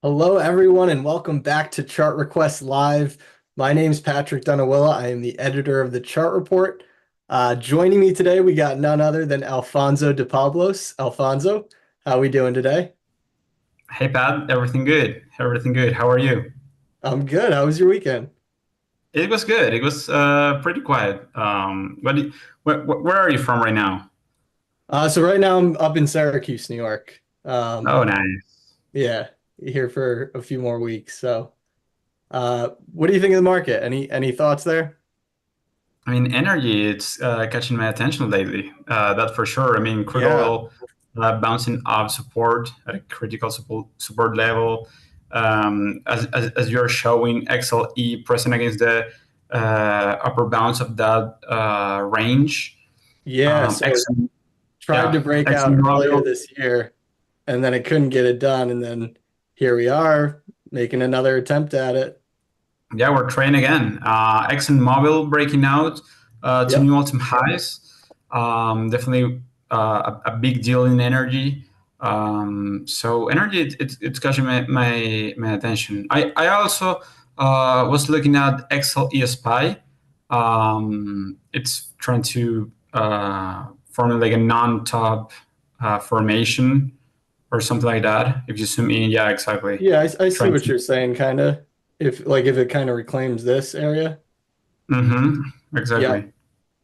Hello, everyone, and welcome back to Chart Request Live. My name's Patrick Dunawilla. I am the editor of the Chart Report. Joining me today, we got none other than Alfonso de Pablos. Alfonso, how are we doing today? Hey Pat, everything good? Everything good. How are you? I'm good. How was your weekend? It was good. It was pretty quiet. Where are you from right now? So right now I'm up in Syracuse, New York. Oh, nice. Yeah, here for a few more weeks. So, what do you think of the market? Any thoughts there? I mean, energy, it's catching my attention lately. That for sure. I mean, crude Yeah, oil bouncing off support at a critical support level. As you're showing, XLE pressing against the upper bounds of that range. yeah. So Exxon, tried to yeah, break out earlier ExxonMobil. this year, and then I couldn't get it done. And then here we are making another attempt at it. Yeah, we're trading again. ExxonMobil breaking out to Yep. new all-time highs. Definitely a big deal in energy. So energy, it's catching my attention. I also was looking at XLE SPY. It's trying to form like a non-top formation or something like that. If you zoom in, yeah, exactly. Yeah, I see Trying what to. you're saying, kind of. If it kind of reclaims this area. Yep. Exactly.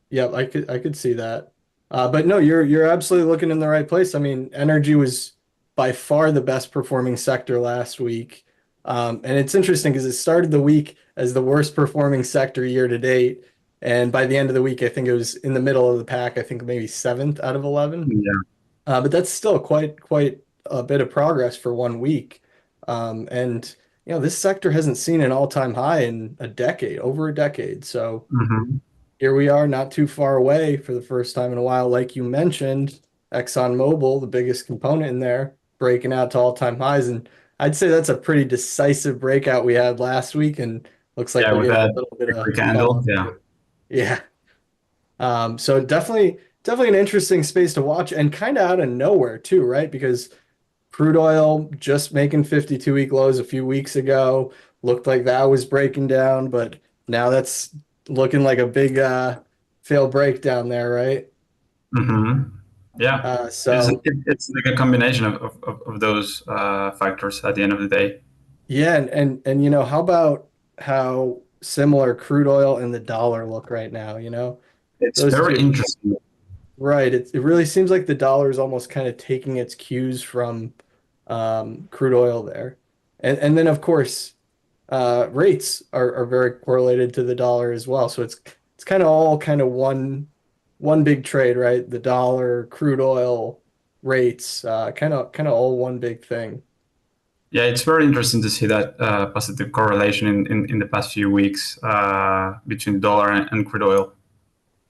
Yep, I could see that. But no, you're absolutely looking in the right place. I mean, energy was by far the best performing sector last week. And it's interesting because it started the week as the worst performing sector year to date. And by the end of the week, I think it was in the middle of the pack. I think maybe seventh out of 11. Yeah. But that's still quite a bit of progress for one week. And this sector hasn't seen an all-time high in a decade, over a decade. So hmm here we are, not too far away for the first time in a while. Like you mentioned, ExxonMobil, the biggest component in there, breaking out to all-time highs. And I'd say that's a pretty decisive breakout we had last week, and looks like Yeah, we're with getting a that little bit of victory candle. follow Yeah. through. Yeah. So definitely an interesting space to watch and kind of out of nowhere too, right? Because crude oil just making 52-week lows a few weeks ago, looked like that was breaking down, but now that's looking like a big fail breakdown there, right? hmm Yeah. Uh, It's so it's like a combination of those factors at the end of the day. yeah, and how about how similar crude oil and the dollar look right now, It's Those very two. interesting. Right. It really seems like the dollar is almost kind of taking its cues from crude oil there. And then of course rates are very correlated to the dollar as well. So it's kind of all kind of one big trade, right? The dollar, crude oil, rates, kind of all one big thing. Yeah, it's very interesting to see that positive correlation in the past few weeks between the dollar and crude oil.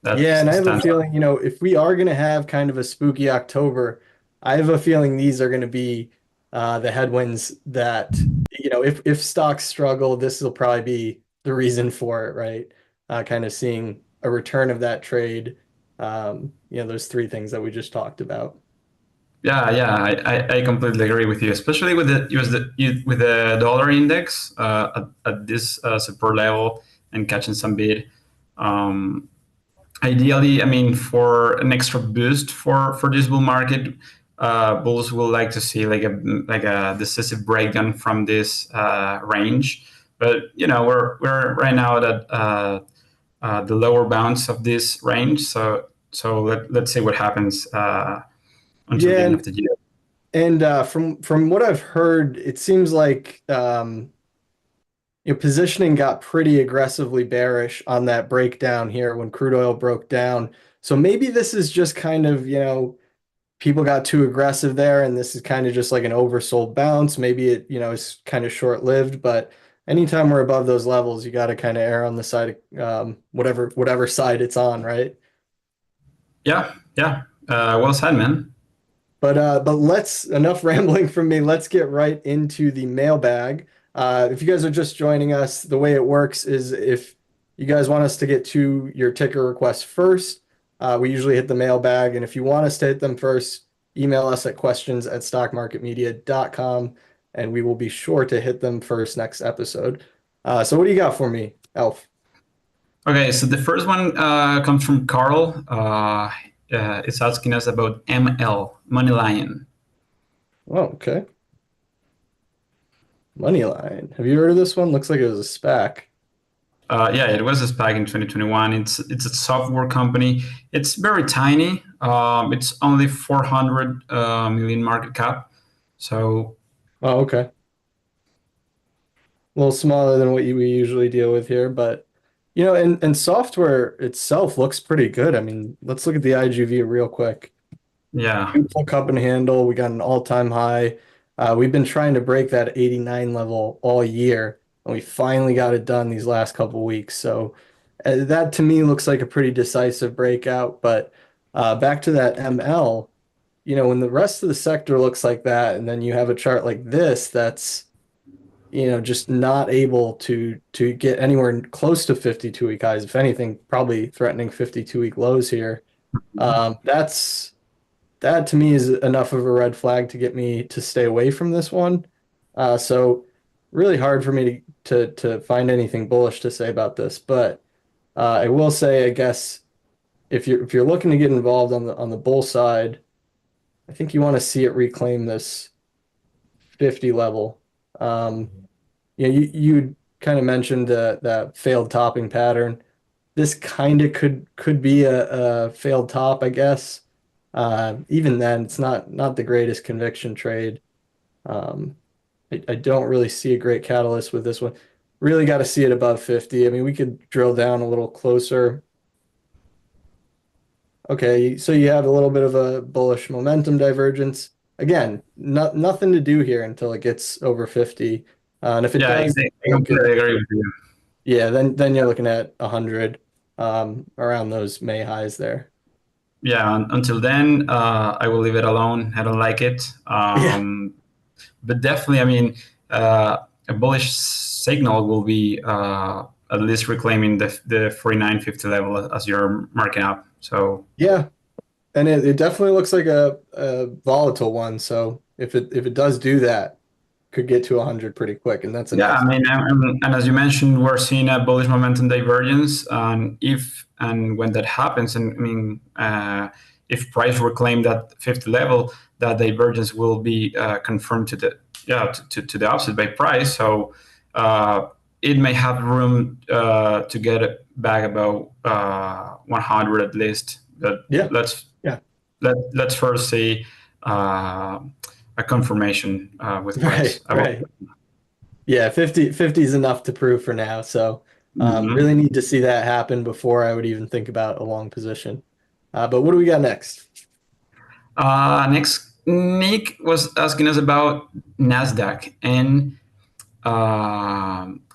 That Yeah, and I have a stands out. feeling, if we are going to have kind of a spooky October, I have a feeling these are going to be the headwinds that, if stocks struggle, this will probably be the reason for it, right? Kind of seeing a return of that trade. Those three things that we just talked about. Yeah, yeah, I completely agree with you, especially with with the dollar index at this support level and catching some bid. Um, Ideally, I mean, for an extra boost for this bull market, bulls will like to see like a decisive breakdown from this range. But we're right now at the lower bounds of this range. So let's see what happens until the Yeah, end of and the year. from what I've heard, it seems like positioning got pretty aggressively bearish on that breakdown here when crude oil broke down. So maybe this is just kind of, people got too aggressive there and this is kind of just like an oversold bounce. Maybe it, is kind of short-lived, but anytime we're above those levels, you got to kind of err on the side of whatever side it's on, right? Yeah, yeah. Well said, man. But let's enough rambling from me. Let's get right into the mailbag. If you guys are just joining us, the way it works is if you guys want us to get to your ticker requests first, we usually hit the mailbag. And if you want us to hit them first, email us at questions@stockmarketmedia.com and we will be sure to hit them first next episode. So what do you got for me, Elf? Okay, so the first one comes from Carl. It's asking us about ML, MoneyLion. Oh, okay. MoneyLion. Have you heard of this one? Looks like it was a SPAC. Yeah, it was a SPAC in 2021. It's a software company. It's very tiny. It's only 400 million market cap. So Oh, okay. A little smaller than what we usually deal with here, but and software itself looks pretty good. I mean, let's look at the IGV real quick. yeah, Beautiful cup and handle. We got an all-time high. We've been trying to break that 89 level all year, and we finally got it done these last couple weeks. So that to me looks like a pretty decisive breakout. But back to that ML, when the rest of the sector looks like that, and then you have a chart like this that's just not able to get anywhere close to 52-week highs. If anything, probably threatening 52-week lows here. That's that to me is enough of a red flag to get me to stay away from this one. So really hard for me to find anything bullish to say about this. But I will say, I guess if you're looking to get involved on the bull side, I think you want to see it reclaim this 50 level. Um, you kind of mentioned that failed topping pattern. This kind of could be a failed top, I guess. Even then, it's not the greatest conviction trade. Um, I don't really see a great catalyst with this one. Really got to see it above 50. I mean, we could drill down a little closer. Okay, so you have a little bit of a bullish momentum divergence. Again, nothing to do here until it gets over 50. And if it yeah, does, I you're looking completely at, agree with you. yeah, then you're looking at 100 around those May highs there. Yeah, until then, I will leave it alone. I don't like it. Yeah. But definitely, I mean, a bullish signal will be at least reclaiming the 49.50 level as you're marking up. So Yeah, and it definitely looks like a volatile one. So if it does do that, could get to 100 pretty quick, and that's a yeah, nice. I mean, and as you mentioned, we're seeing a bullish momentum divergence, and if and when that happens, and I mean, if price reclaim that 50 level, that divergence will be confirmed to the opposite by price. So it may have room to get it back about 100 at least. But Yeah, yeah, let's first see a confirmation with price. right, right. Yeah, 50 is enough to prove for now. So really Mhm. need to see that happen before I would even think about a long position. But what do we got next? Next, Nick was asking us about Nasdaq and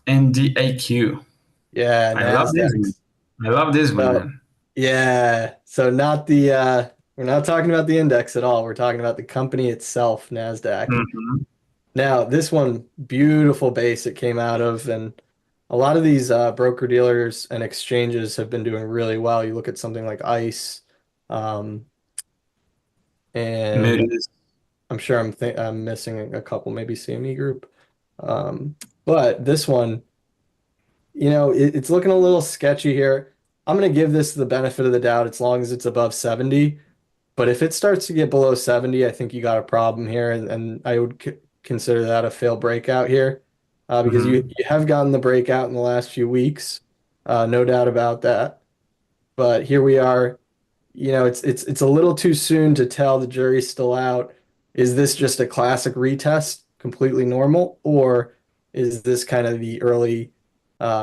NDAQ. Yeah, I love this one. Nasdaq. I love this one, So man. yeah, so not the we're not talking about the index at all. We're talking about the company itself, Nasdaq. Mhm. Now, this one, beautiful base it came out of, and a lot of these broker dealers and exchanges have been doing really well. You look at something like ICE, um, and Moody's. I'm sure I'm missing a couple, maybe CME Group. But this one, it's looking a little sketchy here. I'm going to give this the benefit of the doubt as long as it's above 70. But if it starts to get below 70, I think you got a problem here, and I would consider that a failed breakout here, because you Mhm. you have gotten the breakout in the last few weeks, no doubt about that. But here we are. It's a little too soon to tell. The jury's still out. Is this just a classic retest, completely normal, or is this kind of the early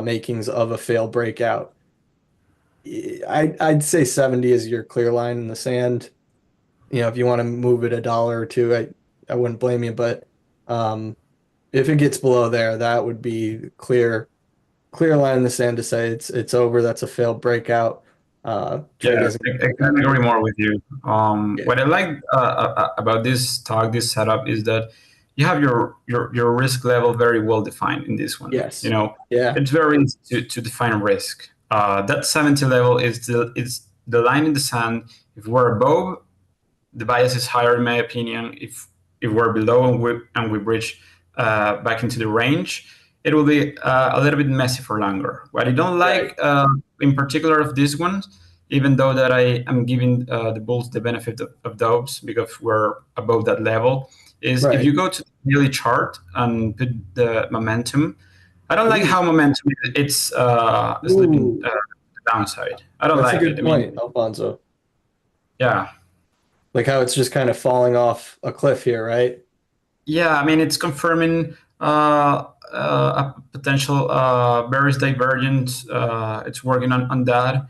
makings of a failed breakout? I'd say 70 is your clear line in the sand. If you want to move it a dollar or two, I wouldn't blame you. But um, if it gets below there, that would be clear line in the sand to say it's over. That's a failed breakout. Trade Yeah, doesn't I work out couldn't here. agree more with you. Yeah. What I like about this talk, this setup, is that you have your risk level very well defined in this one. You Yes. know, Yeah. it's very easy to define risk. That 70 level is the line in the sand. If we're above, the bias is higher, in my opinion. If we're below and we breach back into the range, it will be a little bit messy for longer. What I don't Right. like in particular of this one, even though that I am giving the bulls the benefit of doubts because we're above that level, is if Right. you go to the daily chart and put the momentum, I don't like Ooh. how momentum it's slipping Ooh. downside. I don't That's a like it. good I mean, point, Alfonso. yeah, Like how it's just kind of falling off a cliff here, right? yeah. I mean, it's confirming a potential bearish divergence. It's working on that. Yeah.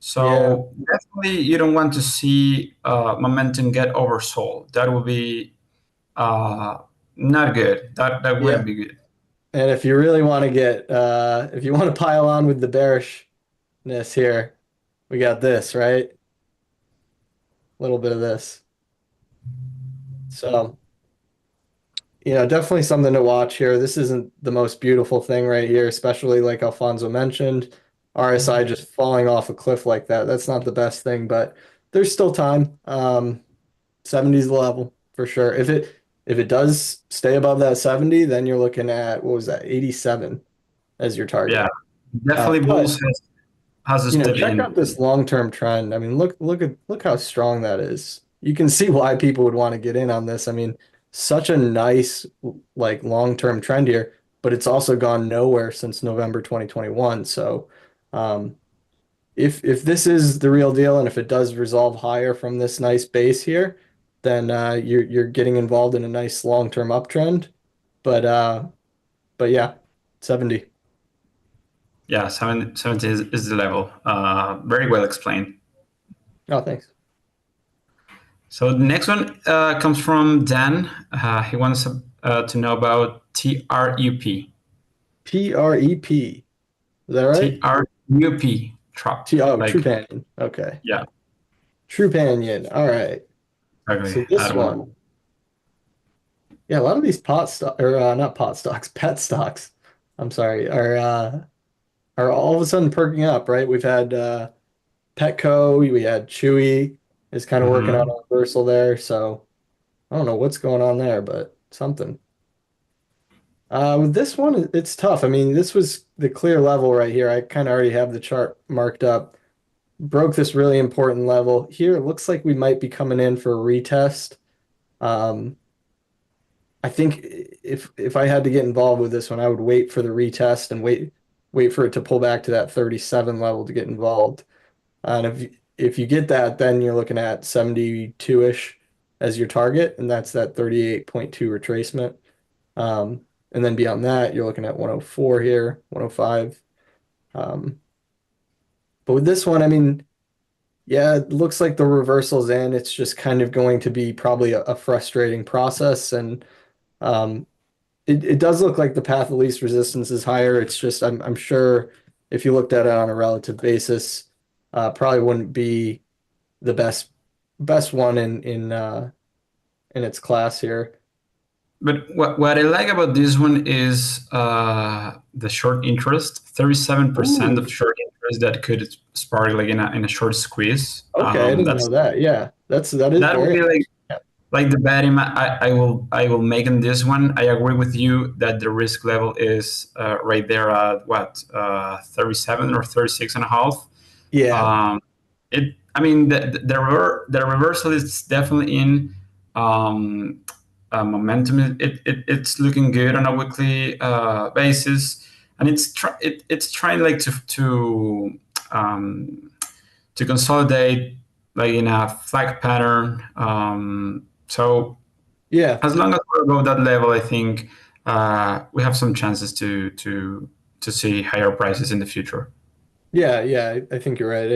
So definitely, you don't want to see momentum get oversold. That will be uh, not good. That wouldn't Yeah. be good. And if you really want to get if you want to pile on with the bearishness here, we got this, right? A little bit of this. So, definitely something to watch here. This isn't the most beautiful thing right here, especially like Alfonso mentioned, RSI just falling off a cliff like that. That's not the best thing, but there's still time. 70 is the level for sure. If it does stay above that 70, then you're looking at what was that, 87 as your Yeah, target. definitely. But Bulls has to step check in. out this long-term trend. I mean, look how strong that is. You can see why people would want to get in on this. I mean, such a nice like long-term trend here, but it's also gone nowhere since November 2021. So, um, if this is the real deal and if it does resolve higher from this nice base here, then you're getting involved in a nice long-term uptrend. But yeah, 70. Yeah, 70 is the level. Very well explained. Oh, thanks. So the next one comes from Dan. He wants to know about TRUP. PREP. Is that right? TRUP, Trop. Like, Trupanion. Okay. yeah, Trupanion. All right. exactly. So I this don't know. one, yeah, a lot of these pot stock or not pot stocks, pet stocks. I'm sorry, are all of a sudden perking up, right? We've had Petco, we had Chewy is kind of working out Hmm. on reversal there. So I don't know what's going on there, but something. With this one, it's tough. I mean, this was the clear level right here. I kind of already have the chart marked up. Broke this really important level. Here, it looks like we might be coming in for a retest. Um, I think if I had to get involved with this one, I would wait for the retest and wait for it to pull back to that 37 level to get involved. And if you get that, then you're looking at 72-ish as your target, and that's that 38.2 retracement. And then beyond that, you're looking at 104 here, 105. Um, but with this one, I mean, yeah, it looks like the reversal's in. It's just kind of going to be probably a frustrating process. And um, it does look like the path of least resistance is higher. It's just, I'm sure if you looked at it on a relative basis, probably wouldn't be the best one in its class here. But what I like about this one is the short interest. 37% Ooh, of short interest that could spark like in a short squeeze. okay, I didn't know that. Yeah, that is That would very be yeah. like the betting I will make in this one. I agree with you that the risk level is right there at what 37 or 36 and a half. Yeah, Um, it I mean the reversal is definitely in momentum. It's looking good on a weekly basis, and it's trying like um, to consolidate like in a flag pattern. So yeah. as long as we're above that level, I think we have some chances to see higher prices in the future. Yeah, I think you're right.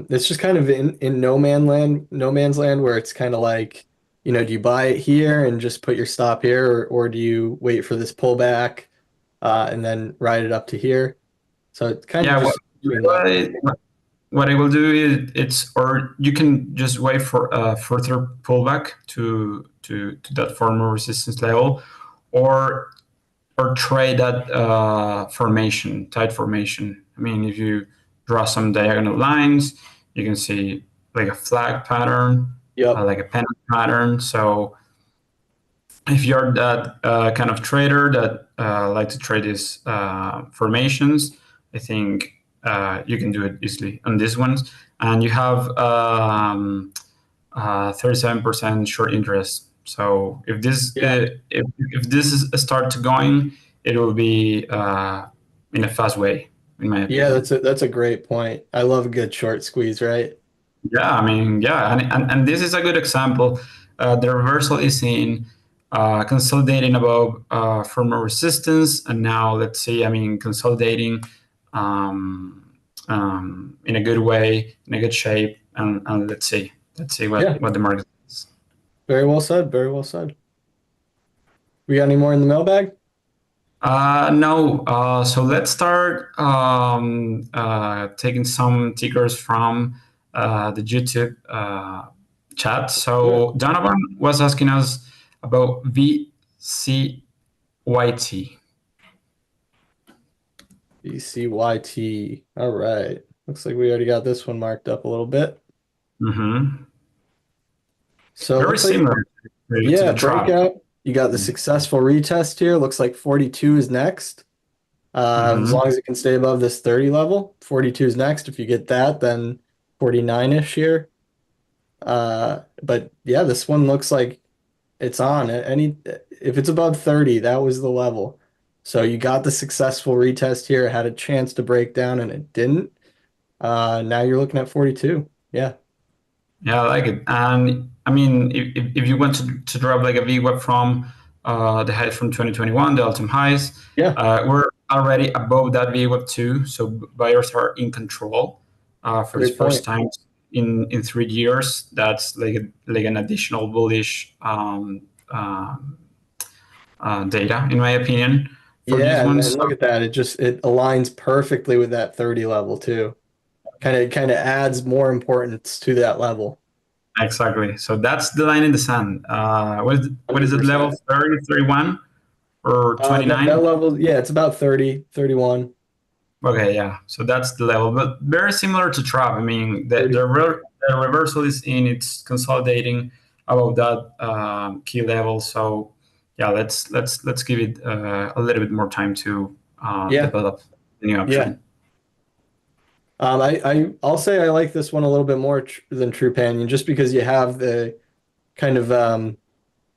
It's just kind of in no man's land where it's kind of like, do you buy it here and just put your stop here, or do you wait for this pullback and then ride it up to here? So it's kind of Yeah, just between that. what I, what I will do is it's or you can just wait for a further pullback to that former resistance level, or trade that formation, tight formation. I mean, if you draw some diagonal lines, you can see like a flag pattern, Yep. like a pennant pattern. So if you're that kind of trader that like to trade these formations, I think you can do it easily on these ones. And you have 37% short interest. So Yeah. if this is a start to going, it will be in a fast way, in my Yeah, opinion. that's a great point. I love a good short squeeze, right? Yeah, I mean, yeah, and this is a good example. The reversal is in consolidating above former resistance, and now let's see, I mean, consolidating in a good way, in a good shape, and let's see Yeah. what the market is. Very well said. Very well said. We got any more in the mailbag? No, so let's start taking some tickers from the YouTube chat. Do it. So Donovan was asking us about VCYT. BCYT. All right. Looks like we already got this one marked up a little bit. Mm-hmm. So it Very looks like, similar to yeah, the trap. breakout. You got the successful retest here. Looks like 42 is next. As Mm-hmm. long as it can stay above this 30 level, 42 is next. If you get that, then 49-ish here. But yeah, this one looks like it's on. If it's above 30, that was the level. So you got the successful retest here, had a chance to break down and it didn't. Now you're looking at 42. Yeah. Yeah, I like it. And I mean, if you want to drop like a VWAP from the highs from 2021, the all-time highs, Yeah. we're already above that VWAP too. So buyers are in control for this Great first point. time in 3 years. That's like an additional bullish data, in my opinion, for these Yeah, and ones. look at that. It aligns perfectly with that 30 level too. Kind of adds more importance to that level. Exactly. So that's the line in the sand. What is it, level 100%. 30, 31, or That 29? level, yeah, it's about 30, 31, Okay, yeah. So that's the level, but very similar to trap. I mean, thirty. the reversal is in, it's consolidating above that key level. So yeah, let's give it a little bit more time to Yeah, develop the new yeah. option. I'll say I like this one a little bit more than Trupanion just because you have the kind of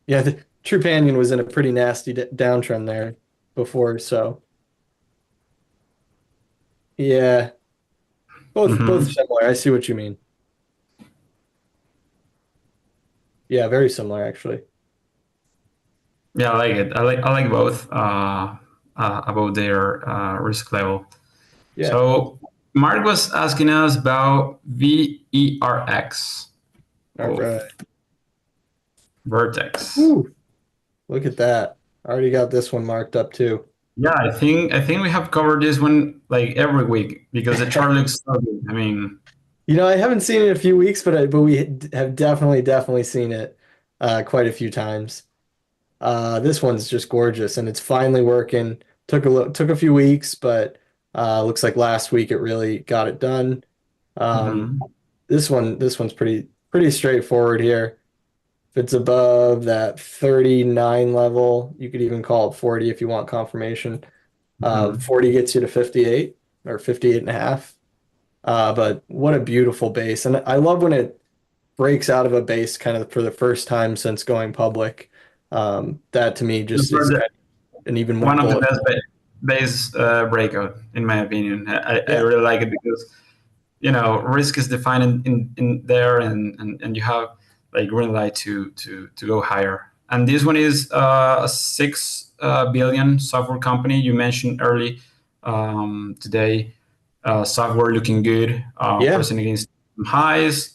yeah, the Trupanion was in a pretty nasty downtrend there before, so yeah, both Hmm. similar. I see what you mean. Yeah, very similar actually. Yeah, I like it. I like both about their risk level. Yeah. So Mark was asking us about VERX. All Oh, right. Vertex. Woo, look at that. I already got this one marked up too. Yeah, I think we have covered this one like every week because the chart looks so good. I mean, I haven't seen it in a few weeks, but we have definitely seen it quite a few times. This one's just gorgeous, and it's finally working. Took a few weeks, but looks like last week it really got it done. Um, mhm, this one's pretty straightforward here. If it's above that 39 level, you could even call it 40 if you want confirmation. mhm. 40 gets you to 58 or 58 and a half. But what a beautiful base. And I love when it breaks out of a base kind of for the first time since going public. That to me just Super is the- kind of an even more One of the bullish. best base breakout in my opinion. I Yeah. really like it because risk is defined in there, and you have like green light to go higher. And this one is a 6 billion software company. You mentioned early today, software looking good, Yeah. pressing against highs.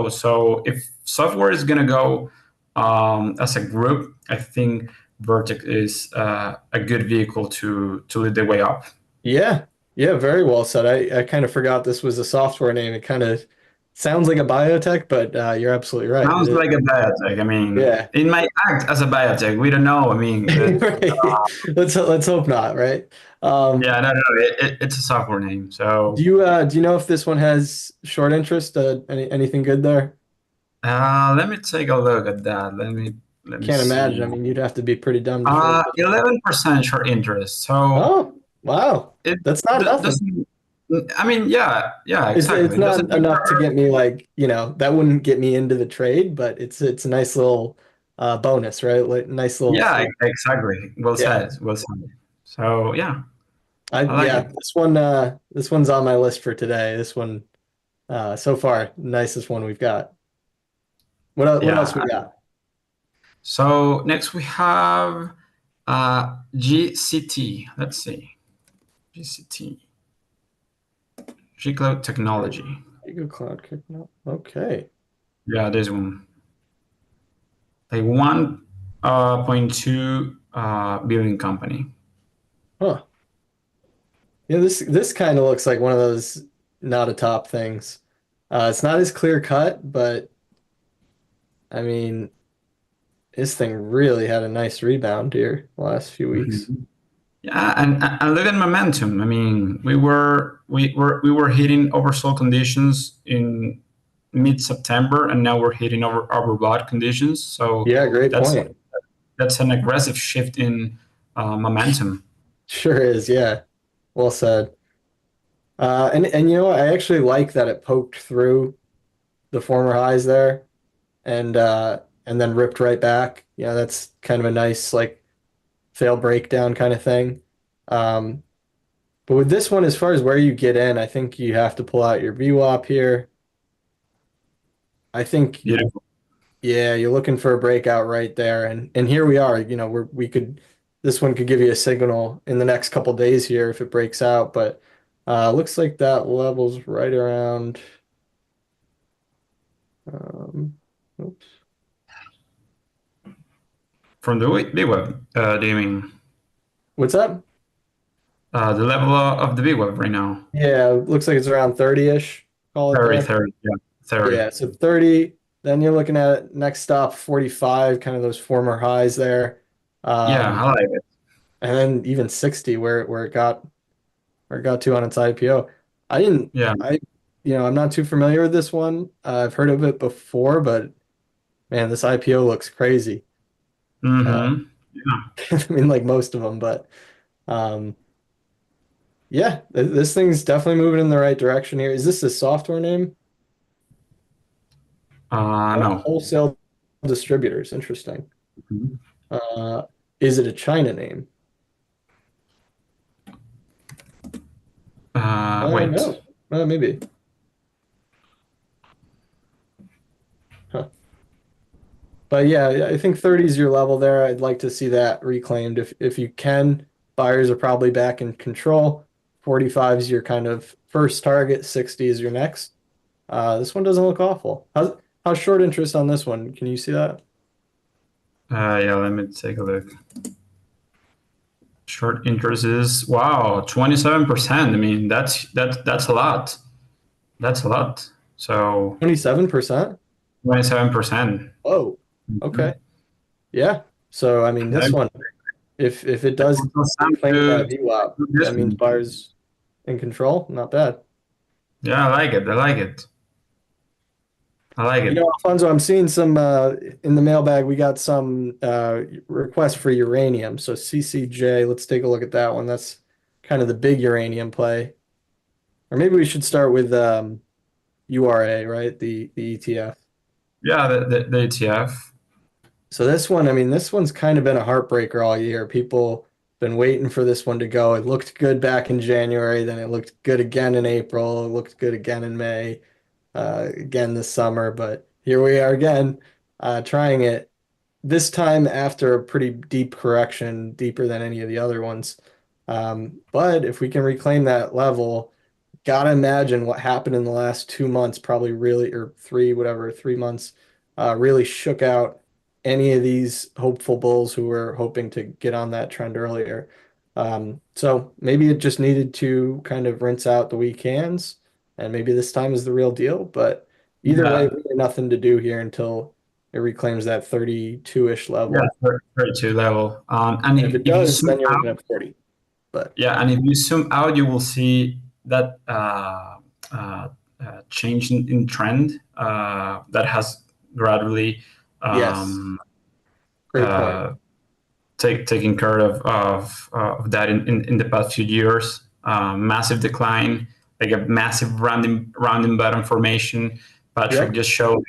So if software is gonna go as a group, I think Vertex is a good vehicle to lead the way up. Yeah. Yeah. Very well said. I kind of forgot this was a software name. It kind of sounds like a biotech, but you're absolutely right. It Sounds is. like a biotech. I mean, Yeah. it might act as a biotech. We don't know. I mean, Right. Let's hope not, right? Um, yeah, no, it's a software name. So do you know if this one has short interest? Anything good there? let me take a look at that. Let me Let me Can't imagine. I see. mean, you'd have to be pretty dumb to short this one. 11% short interest. So Oh, wow. it That's not nothing. doesn't. I mean, yeah, It's exactly. It doesn't not mean enough to get me like, that wouldn't get me into the trade, but it's a nice little bonus, right? Like nice little Yeah, flex. exactly. Well Yeah. said. Well said. So yeah, I I like yeah, it. this one's on my list for today. This one so far, nicest one we've got. What else we Yeah. got? So next we have GCT. Let's see. GCT. GigaCloud Technology. GigaCloud kicking up. Okay. Yeah, this one. A 1.2 billion company. Huh. Yeah, this kind of looks like one of those not a top things. It's not as clear cut, but I mean, this thing really had a nice rebound here the last few weeks. Mhm. Yeah, and look at momentum. I mean, we were hitting oversold conditions in mid-September, and now we're hitting overbought conditions. So Yeah, great that's point. that's an aggressive shift in momentum. Sure is. Yeah, well said. And I actually like that it poked through the former highs there and then ripped right back. That's kind of a nice like fail breakdown kind of thing. Um, but with this one, as far as where you get in, I think you have to pull out your VWAP here. I think, Beautiful. yeah, you're looking for a breakout right there, and here we are. This one could give you a signal in the next couple days here if it breaks out, but looks like that level's right around. Um, oops. From the big web, do you mean What's up? the level of the big web right now? Yeah, looks like it's around 30-ish. Call it 30, there. 30, yeah, 30. Yeah, so 30. Then you're looking at next stop 45, kind of those former highs there. Yeah, Um, I like it. and then even 60 where it got to on its IPO. I didn't Yeah. I I'm not too familiar with this one. I've heard of it before, but man, this IPO looks crazy. Uh, Mm-hmm. Yeah. I mean, like most of them, but um, yeah, this thing's definitely moving in the right direction here. Is this a software name? Oh, No. wholesale distributors. Interesting. Mhm. Uh, is it a China name? Wait. No. Maybe. Huh. But yeah, I think 30 is your level there. I'd like to see that reclaimed if you can. Buyers are probably back in control. 45 is your kind of first target. 60 is your next. This one doesn't look awful. How's short interest on this one? Can you see that? Yeah, let me take a look. Short interest is wow, 27%. I mean, that's a lot. That's a lot. So 27%? 27%. Oh, okay. Yeah. So I mean, this That one, if it does was time reclaim that to VWAP, do this that means one. buyers in control. Not bad. Yeah, I like it. I like it. I like it. Alfonso, I'm seeing some in the mailbag. We got some requests for uranium. So CCJ, let's take a look at that one. That's kind of the big uranium play. Or maybe we should start with URA, right? The ETF. Yeah, the ETF. So this one, I mean, this one's kind of been a heartbreaker all year. People been waiting for this one to go. It looked good back in January, then it looked good again in April. It looked good again in May, again this summer. But here we are again, trying it. This time after a pretty deep correction, deeper than any of the other ones. But if we can reclaim that level, gotta imagine what happened in the last 2 months, probably really, or three, whatever, 3 months, really shook out any of these hopeful bulls who were hoping to get on that trend earlier. So maybe it just needed to kind of rinse out the weak hands, and maybe this time is the real deal. But either way, Yeah, really nothing to do here until it reclaims that 32-ish yeah, level. 32 level. And And if it if you does, zoom then you're looking out, at 40. But yeah, and if you zoom out, you will see that change in trend that has gradually yes, um, Great point. taking care of that in the past few years. Massive decline, like a massive rounding bottom formation. Patrick Yep. just showed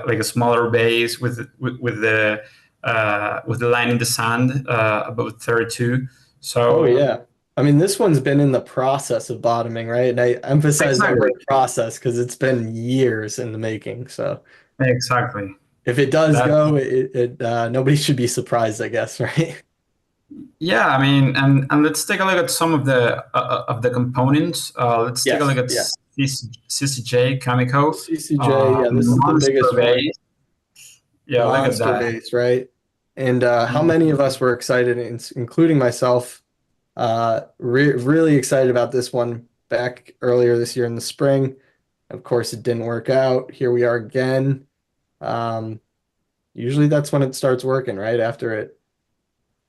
like a smaller base with the line in the sand about 32. Oh So yeah. I mean, this one's been in the process of bottoming, right? And I emphasize the exactly, word process because it's been years in the making. So exactly. if it does That go, nobody should be surprised, I guess, right? Yeah, I mean, and let's take a look at some of the components. Let's take a look Yes. at Yeah. CCJ Chemical, CCJ. Yeah, this is the monster biggest one. base. Yeah, look at Monster that. base, right? And how many of Monster. us were excited, including myself, really excited about this one back earlier this year in the spring. Of course, it didn't work out. Here we are again. Um, Usually that's when it starts working, right? After it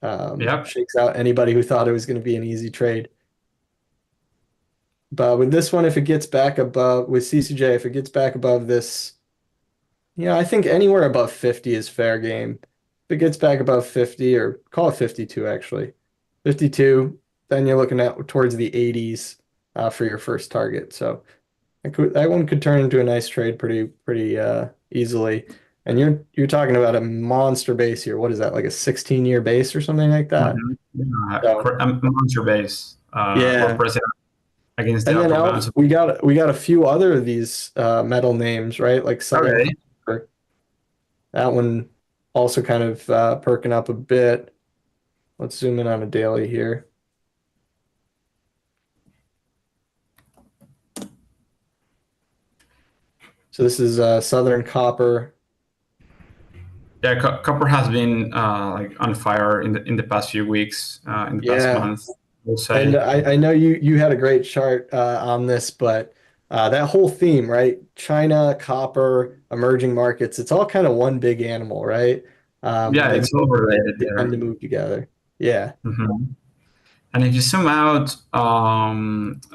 Yep. shakes out anybody who thought it was going to be an easy trade. But with this one, if it gets back above, with CCJ, if it gets back above this, I think anywhere above 50 is fair game. If it gets back above 50, or call it 52 actually, 52, then you're looking at towards the 80s for your first target. So that one could turn into a nice trade pretty easily. And you're talking about a monster base here. What is that, like a 16-year base or something like that? Yeah, So monster base. We're yeah. pressing against And the then upper else bounds. we got a few other of these metal names, right? Like Southern Okay. Copper. That one also kind of perking up a bit. Let's zoom in on a daily here. So this is Southern Copper. Yeah, copper has been like on fire in the past few weeks, in the past Yeah. month, we'll And say. I know you had a great chart on this, but that whole theme, right? China, copper, emerging markets, it's all kind of one big animal, right? Yeah, They it's all related they tend there. to move together. Yeah. Mhm. And if you zoom out, I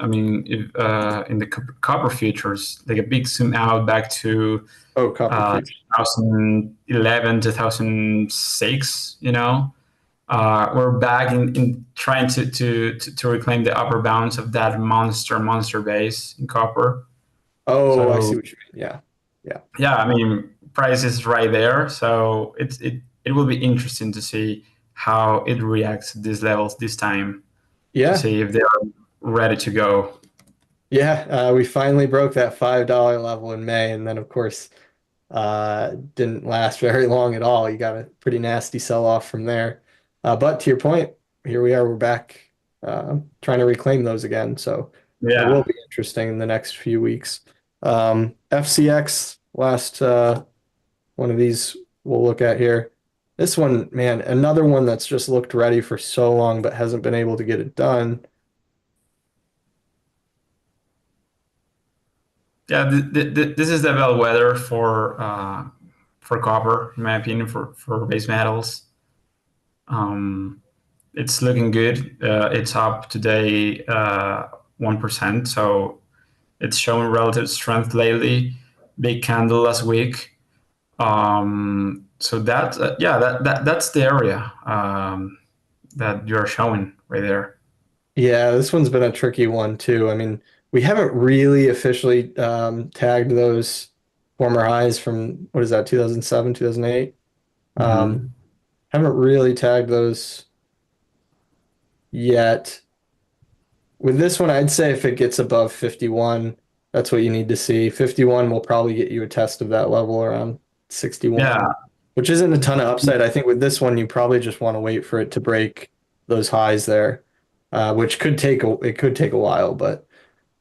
mean, if, in the copper futures, like a big zoom out back to Oh, copper futures. 2011, 2006, we're back in trying to reclaim the upper bounds of that monster base in copper. Oh, I see So what you mean. Yeah. Yeah. yeah, I mean, price is right there. So it will be interesting to see how it reacts at these levels this time, to Yeah. see if they're ready to go. Yeah. We finally broke that $5 level in May, and then of course didn't last very long at all. You got a pretty nasty sell off from there. But to your point, here we are. We're back trying to reclaim those again. So it will Yeah. be interesting in the next few weeks. FCX, last one of these we'll look at here. This one, man, another one that's just looked ready for so long but hasn't been able to get it done. Yeah, this is the bellwether for copper, in my opinion, for base metals. Um, it's looking good. It's up today 1%, so it's showing relative strength lately. Big candle last week. So that yeah, that's the area that you're showing right there. Yeah, this one's been a tricky one too. I mean, we haven't really officially tagged those former highs from what is that, 2007, 2008? Um, Hmm. haven't really tagged those yet. With this one, I'd say if it gets above 51, that's what you need to see. 51 will probably get you a test of that level around 61, Yeah, which isn't a ton of upside. I think with this one, you probably just want to wait for it to break those highs there, which it could take a while, but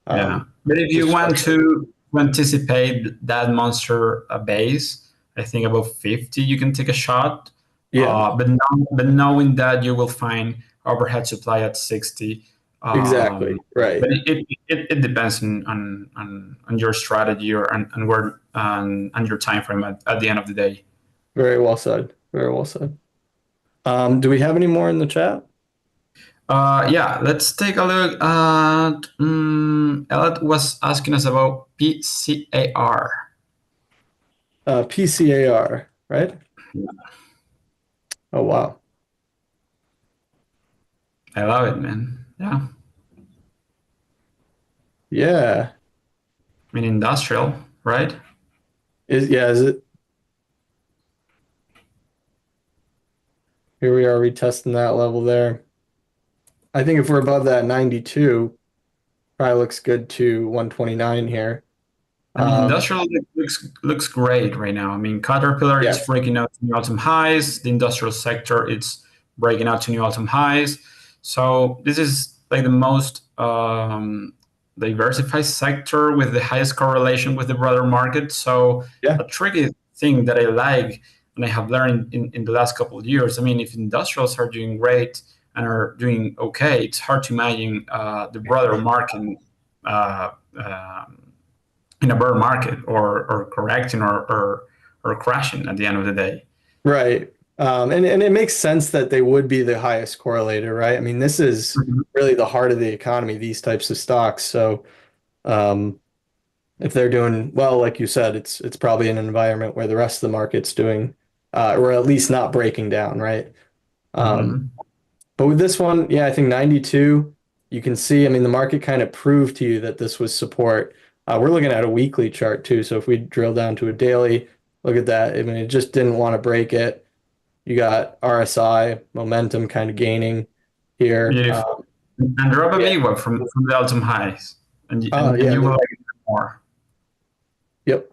yeah. But if you just want structure. to anticipate that monster base, I think above 50 you can take a shot. Yeah, But knowing that you will find overhead supply at 60. exactly. But Right. it depends on your strategy or and where and your time frame at the end of the day. Very well said. Very well said. Do we have any more in the chat? Yeah, let's take a look at. Elliot was asking us about PCAR. PCAR, right? Oh wow. I love it, man. Yeah. Yeah. I mean, industrial, right? Is it here we are retesting that level there. I think if we're above that 92, probably looks good to 129 here. I mean, Um, industrial looks great right now. I mean, Caterpillar it's yes. breaking out to new all-time highs. The industrial sector it's breaking out to new all-time highs. So this is like the most diversified sector with the highest correlation with the broader market. So Yeah. a tricky thing that I like and I have learned in the last couple of years. I mean, if industrials are doing great and are doing okay, it's hard to imagine the broader market. Uh, um in a bear market or correcting or crashing at the end of the day. Right. And it makes sense that they would be the highest correlator, right? I mean, this is Mhm. really the heart of the economy, these types of stocks. So, um, if they're doing well, like you said, it's probably in an environment where the rest of the market's doing, or at least not breaking down, right? Um, Mhm. but with this one, yeah, I think 92, you can see, I mean, the market kind of proved to you that this was support. We're looking at a weekly chart too. So if we drill down to a daily, look at that. I mean, it just didn't want to break it. You got RSI momentum kind of gaining here. Beautiful. And drop a Yeah. VWAP from the all-time highs, and Oh, and yeah. you will like it more. Yep.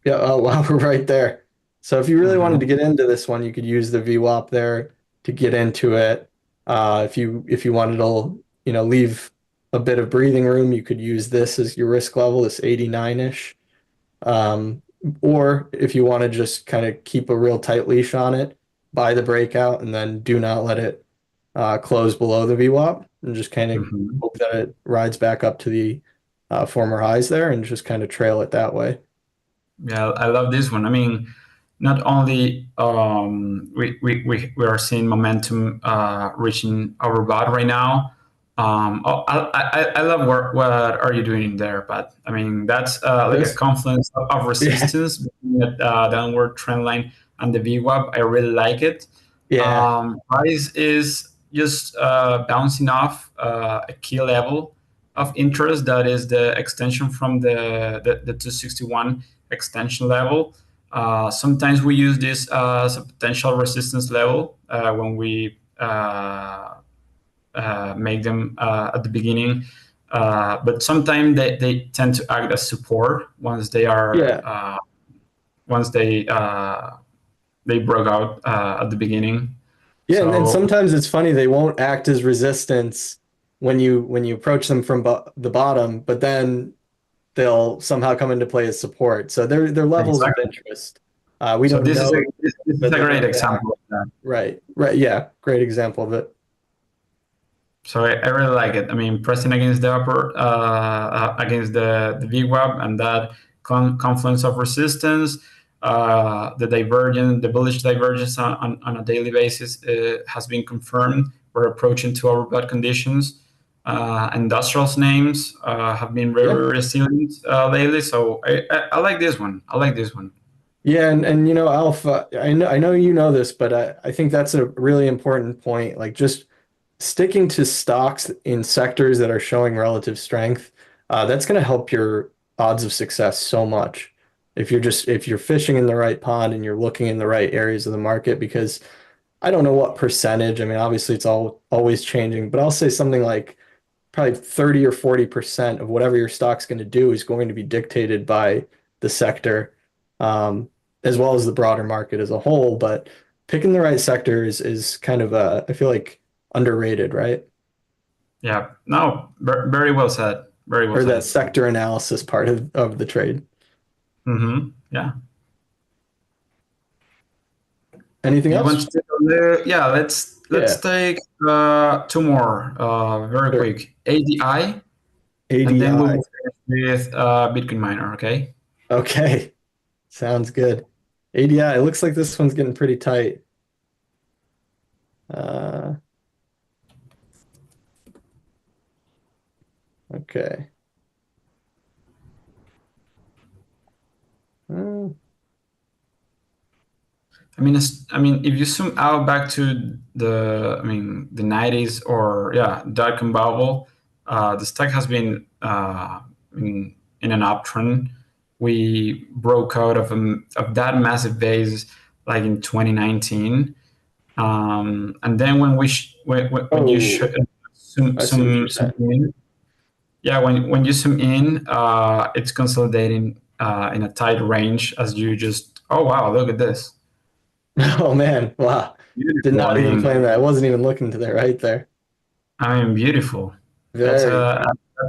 Yeah. Oh, wow. We're right there. So if you really wanted to Mhm. get into this one, you could use the VWAP there to get into it. If you wanted to, leave a bit of breathing room, you could use this as your risk level, this 89-ish. Um, or if you want to just kind of keep a real tight leash on it, buy the breakout and then do not let it close below the VWAP and just kind of Mhm. hope that it rides back up to the former highs there and just kind of trail it that way. Yeah, I love this one. I mean, not only we are seeing momentum reaching our bot right now. I love what are you doing there, but I mean that's like a This, confluence of yeah, resistance between the downward trend line and the VWAP. I really like it. yeah, Price is just bouncing off a key level of interest that is the extension from the 261 extension level. Sometimes we use this as a potential resistance level when we make them at the beginning. But sometimes they tend to act as support once they are yeah, once they broke out at the beginning. yeah. And So sometimes it's funny they won't act as resistance when you approach them from the bottom, but then they'll somehow come into play as support. So they're levels of exactly. interest. We So don't this is know this is a whether great they're gonna act. example of that. Right, right. Yeah, great example of it. So I really like it. I mean, pressing against the upper, against the VWAP and that confluence of resistance, the bullish divergence on a daily basis has been confirmed. We're approaching to overbought conditions. Industrials names have been Yeah. very resilient lately. So I like this one. I like this one. Yeah, and Alpha, I know you know this, but I think that's a really important point. Like just sticking to stocks in sectors that are showing relative strength, that's going to help your odds of success so much. If you're fishing in the right pond and you're looking in the right areas of the market, because I don't know what percentage. I mean, obviously it's all always changing, but I'll say something like probably 30 or 40% of whatever your stock's going to do is going to be dictated by the sector, um, as well as the broader market as a whole. But picking the right sector is kind of I feel like underrated, right? Yeah. No, very well said. Very well Or that said. sector analysis part of the trade. Yeah. Anything Do you want else? to take a look? Yeah, let's Yeah, take two more very sure. quick. ADI, and then we ADI. will finish with Bitcoin miner. Okay. Okay, sounds good. ADI, it looks like this one's getting pretty tight. Uh, okay. Uh, I mean, if you zoom out back to the 90s or yeah, dot-com bubble, the stock has been in an uptrend. We broke out of that massive base like in 2019, and then when you Oh, I see what you're zoom saying. in, yeah, when you zoom in, it's consolidating in a tight range as you just, oh wow, look at this. Oh man, wow. Did Beautiful. not even plan that. I wasn't even looking to the right there. Beautiful. That's Very.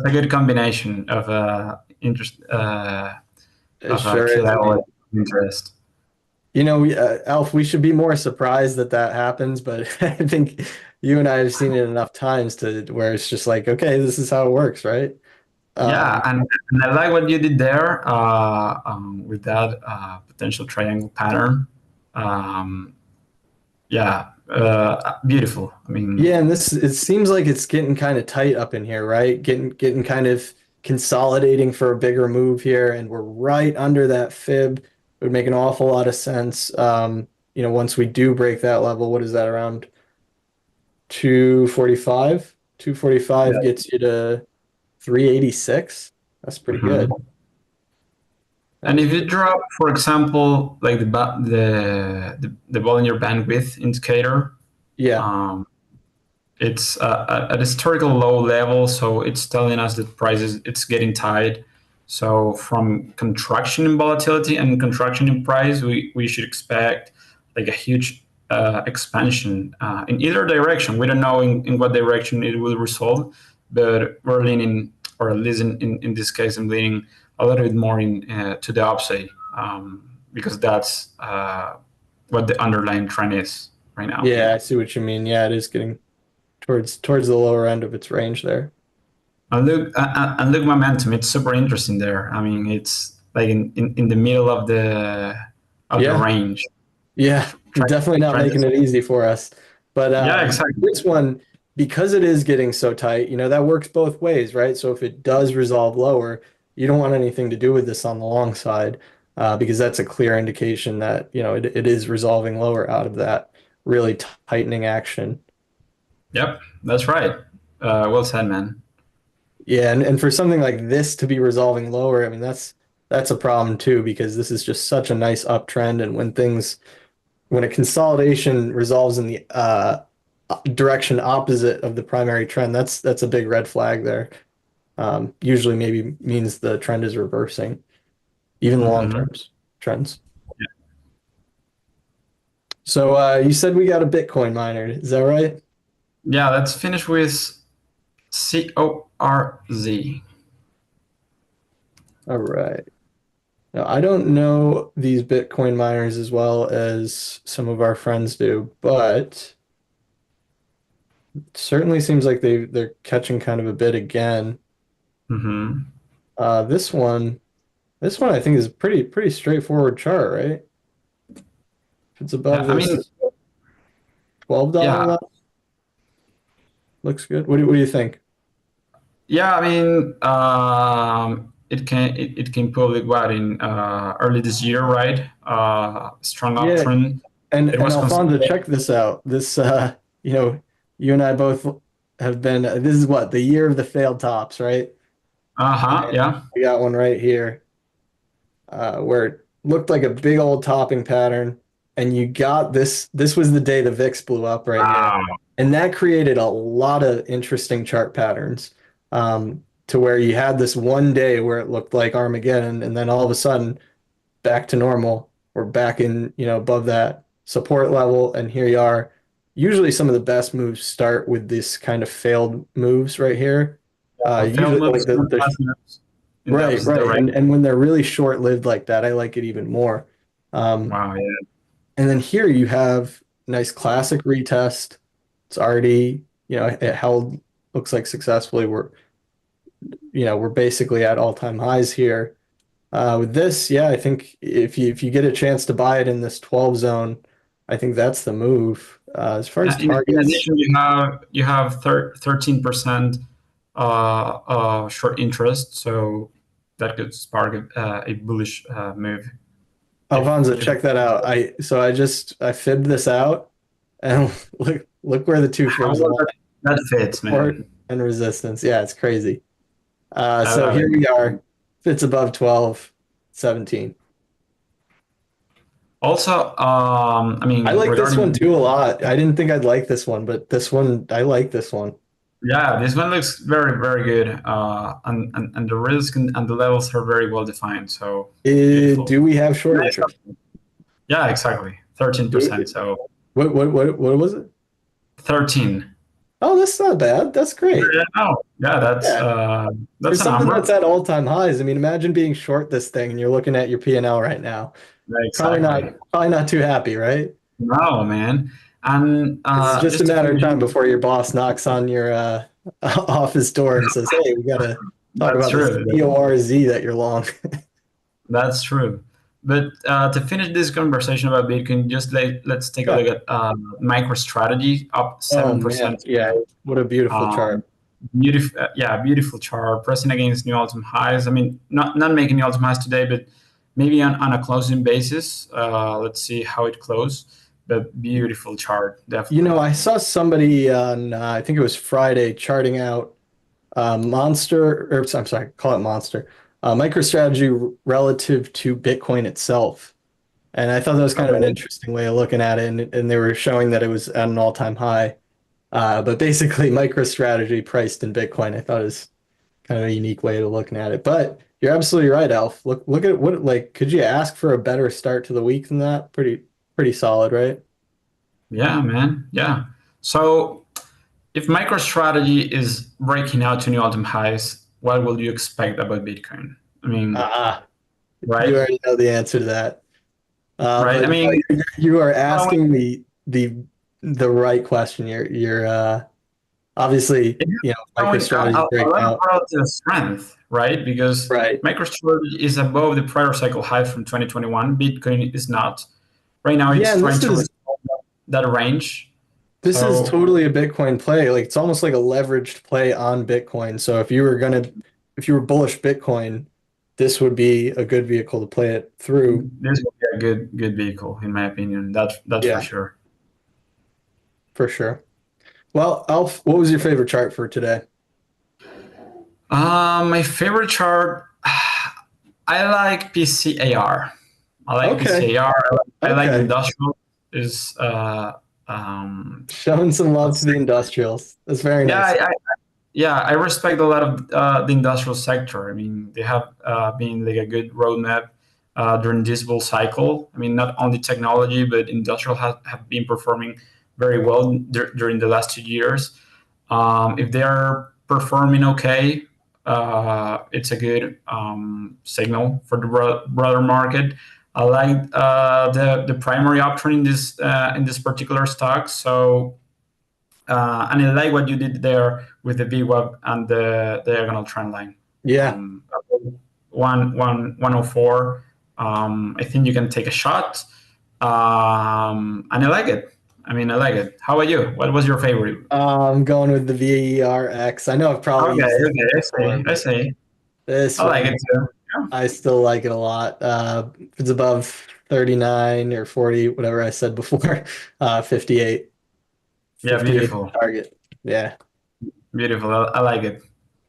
a good combination of interest It of sure key is. I level mean, interest. Alf, we should be more surprised that that happens, but I think you and I have seen it enough times to where it's just like, okay, this is how it works, right? Yeah, Um, and I like what you did there with that potential triangle pattern. Um, yeah, beautiful. I mean, yeah, and this it seems like it's getting kind of tight up in here, right? Getting kind of consolidating for a bigger move here, and we're right under that fib. It would make an awful lot of sense. Once we do break that level, what is that around 245? 245 yeah. gets you to 386. That's pretty good. Mhm. That And is if you pretty. drop, for example, like the Bollinger Bandwidth indicator, Yeah. um, it's at a historical low level, so it's telling us that prices it's getting tight. So from contraction in volatility and contraction in price, we should expect like a huge expansion in either direction. We don't know in what direction it will resolve, but we're leaning, or at least in this case, I'm leaning a little bit more in to the upside because that's what the underlying trend is right now. Yeah, I see what you mean. Yeah, it is getting towards the lower end of its range there. And look, momentum. It's super interesting there. I mean, it's like in the middle of the Yeah. range. Yeah, definitely not Trying making to, it easy for us. But yeah, exactly. this one, because it is getting so tight, that works both ways, right? So if it does resolve lower, you don't want anything to do with this on the long side, because that's a clear indication that, it is resolving lower out of that really tightening action. Yep, that's right. Well said, man. Yeah, and for something like this to be resolving lower, I mean that's a problem too, because this is just such a nice uptrend, and when a consolidation resolves in the direction opposite of the primary trend, that's a big red flag there. Usually maybe means the trend is reversing, even the long Hmm. terms trends. So you said we got a Bitcoin miner, is that right? Yeah, let's finish with CORZ. All right. Now I don't know these Bitcoin miners as well as some of our friends do, but it certainly seems like they're catching kind of a bit again. Hmm. Uh, this one, this one I think is a pretty straightforward chart, right? If it's Yeah, above I mean, this $12 yeah, level, looks good. What do you think? yeah. I mean, it came public what in early this year, right? Strong Yeah, uptrend. It and was Alfonso, consolidated. check this out. You and I both have been. This is what the year of the failed tops, right? Uh-huh, And yeah. we got one right here, where it looked like a big old topping pattern, and you got this. This was the day the VIX blew up right here, Wow. and that created a lot of interesting chart patterns. To where you had this one day where it looked like Armageddon, and then all of a sudden back to normal. We're back in, above that support level, and here you are. Usually, some of the best moves start with this kind of failed moves right here. Failed Usually, like moves the and the fast moves in the right, opposite right, direction. and when they're really short-lived like that, I like it even more. Um, Wow, yeah. and then here you have nice classic retest. It's already, it held, looks like successfully. We're basically at all-time highs here. With this, yeah, I think if you get a chance to buy it in this 12 zone, I think that's the move. As far as In targets, addition, you have 13% short interest, so that could spark a bullish move. Alfonso, if check that out. I fibbed this out, and look where the two how fibs well align. that fits, Support man. and resistance. Yeah, it's crazy. I So love here it. we are. Fits above 12, 17. Also, I I mean, like this one regarding, too a lot. I didn't think I'd like this one, but this one, I like this one. yeah, this one looks very, very good. And the risk and the levels are very well defined. So beautiful. Do we have short Nice. interest? Yeah, exactly. Do 13%. we- So what was it? 13. Oh, that's not bad. That's great. Yeah, no, yeah, Yeah. For that's a something number. that's at all-time highs, I mean, imagine being short this thing and you're looking at your P&L right now. Yeah, Probably exactly. not, probably not too happy, right? No, man. And It's just a just to matter of finish, time before your boss knocks on your office door and says, "Hey, we gotta talk that's about this true. EORZ that you're long." That's true. But to finish this conversation about Bitcoin, just let's take a Yeah. look at MicroStrategy up Oh 7% man, yeah. today. What a beautiful Um, chart. beautiful, yeah, beautiful chart, pressing against new all-time highs. I mean, not making new all-time highs today, but maybe on a closing basis. Let's see how it closed. But beautiful chart, definitely. I saw somebody on I think it was Friday charting out Monster, or I'm sorry, call it Monster, MicroStrategy relative to Bitcoin itself. And I thought that was kind of an Okay. interesting way of looking at it. And they were showing that it was at an all-time high. But basically, MicroStrategy priced in Bitcoin, I thought is kind of a unique way of looking at it. But you're absolutely right, Alf. Look at what like could you ask for a better start to the week than that? Pretty solid, right? Yeah, man. Yeah. So if MicroStrategy is breaking out to new all-time highs, what will you expect about Bitcoin? I mean, Ah, you right? already know the answer to that. Right. But I mean, you are well, asking the right question. You're obviously, it has showing MicroStrategy a breaking lot of out. relative strength, right? Because Right. MicroStrategy is above the prior cycle high from 2021. Bitcoin is not. Right now, Yeah, it's and trying to restore that range. this is So totally a Bitcoin play. Like it's almost like a leveraged play on Bitcoin. So if you were bullish Bitcoin, this would be a good vehicle to play it through. this will be a good vehicle, in my opinion. That's for Yeah, sure. for sure. Well, Alf, what was your favorite chart for today? My favorite chart. I like PCAR. I like Okay. PCAR. I like the Okay. industrial. Is um, Showing some love to let's the industrials. That's very yeah, nice. yeah, I respect a lot of the industrial sector. I mean, they have been like a good roadmap during this bull cycle. I mean, not only technology, but industrial have been performing very well during the last 2 years. If they are performing okay, it's a good signal for the broader market. I like the primary option in this particular stock. So and I like what you did there with the VWAP and the diagonal trend line. Yeah. Um, 104. I think you can take a shot. And I like it. I mean, I like it. How about you? What was your favorite? I'm going with the VERX. I know I've probably Okay, used this okay, I before, see. I but see. this I like one it too. Yeah, I still like it a lot. If it's above 39 or 40, whatever I said before, 58. yeah, 58 beautiful, target. Yeah. beautiful. I like it.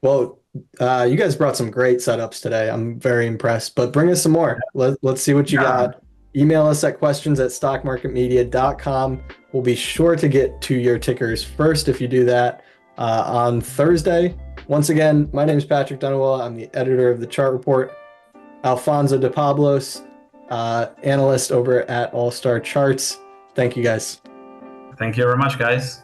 Well, you guys brought some great setups today. I'm very impressed, but bring us some more. Let's see what you Yeah, got. Email us at questions@stockmarketmedia.com. We'll be sure to get to your tickers first if you do that on Thursday. Once again, my name is Patrick Dunawala. I'm the editor of the Chart Report. Alfonso de Pablos, analyst over at All Star Charts. Thank you guys. thank you very much, guys.